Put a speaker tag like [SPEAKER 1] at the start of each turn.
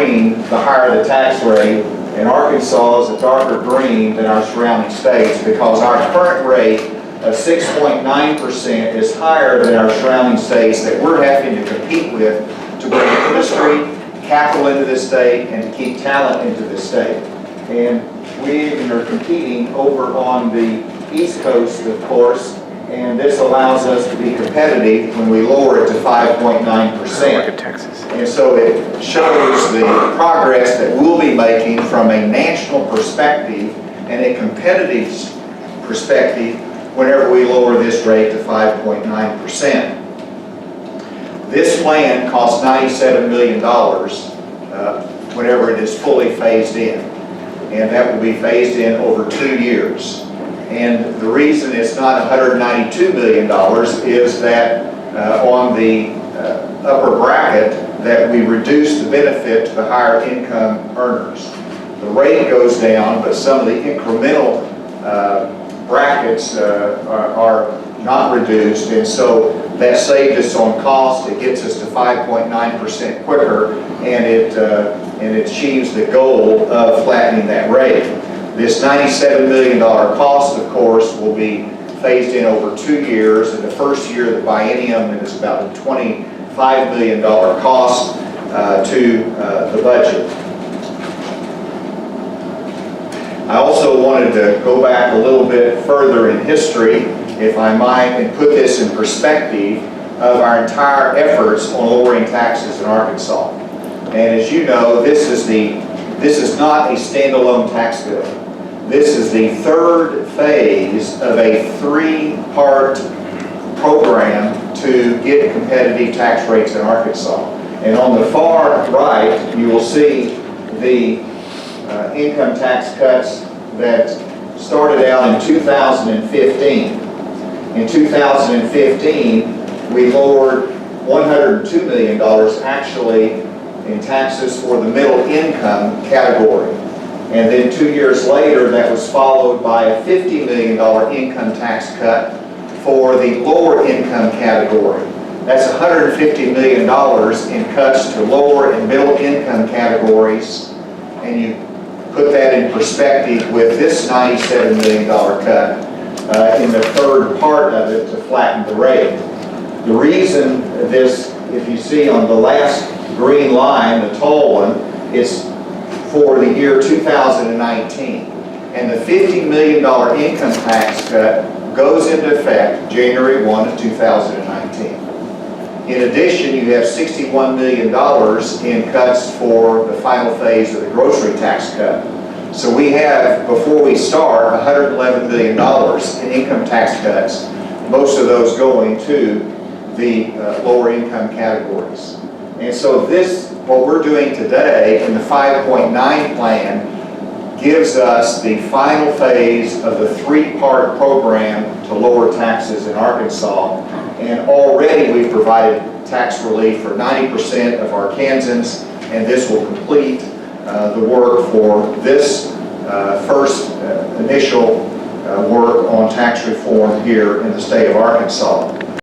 [SPEAKER 1] green, the higher the tax rate. And Arkansas is a darker green than our surrounding states because our current rate of 6.9% is higher than our surrounding states that we're having to compete with to bring industry, capital into this state, and to keep talent into this state. And we even are competing over on the East Coast, of course, and this allows us to be competitive when we lower it to 5.9%. And so it shows the progress that we'll be making from a national perspective and a competitive perspective whenever we lower this rate to 5.9%. This plan costs $97 million whenever it is fully phased in. And that will be phased in over 2 years. And the reason it's not $192 million is that on the upper bracket that we reduce the benefit to the higher income earners. The rate goes down, but some of the incremental brackets are not reduced, and so that saved us on cost. It gets us to 5.9% quicker, and it achieves the goal of flattening that rate. This $97 million cost, of course, will be phased in over 2 years. In the first year, the biennium, it is about a $25 million cost to the budget. I also wanted to go back a little bit further in history, if I might, and put this in perspective of our entire efforts on lowering taxes in Arkansas. And as you know, this is not a standalone tax bill. This is the third phase of a 3-part program to get competitive tax rates in Arkansas. And on the far right, you will see the income tax cuts that started out in 2015. In 2015, we lowered $102 million actually in taxes for the middle income category. And then 2 years later, that was followed by a $50 million income tax cut for the lower income category. That's $150 million in cuts to lower and middle income categories. And you put that in perspective with this $97 million cut in the third part of it to flatten the rate. The reason this, if you see on the last green line, the tall one, is for the year 2019. And the $50 million income tax cut goes into effect January 1 of 2019. In addition, you have $61 million in cuts for the final phase of the grocery tax cut. So we have, before we start, $111 million in income tax cuts, most of those going to the lower income categories. And so this, what we're doing today in the 5.9 plan, gives us the final phase of the 3-part program to lower taxes in Arkansas. And already we've provided tax relief for 90% of Arkansans, and this will complete the work for this first initial work on tax reform here in the state of Arkansas.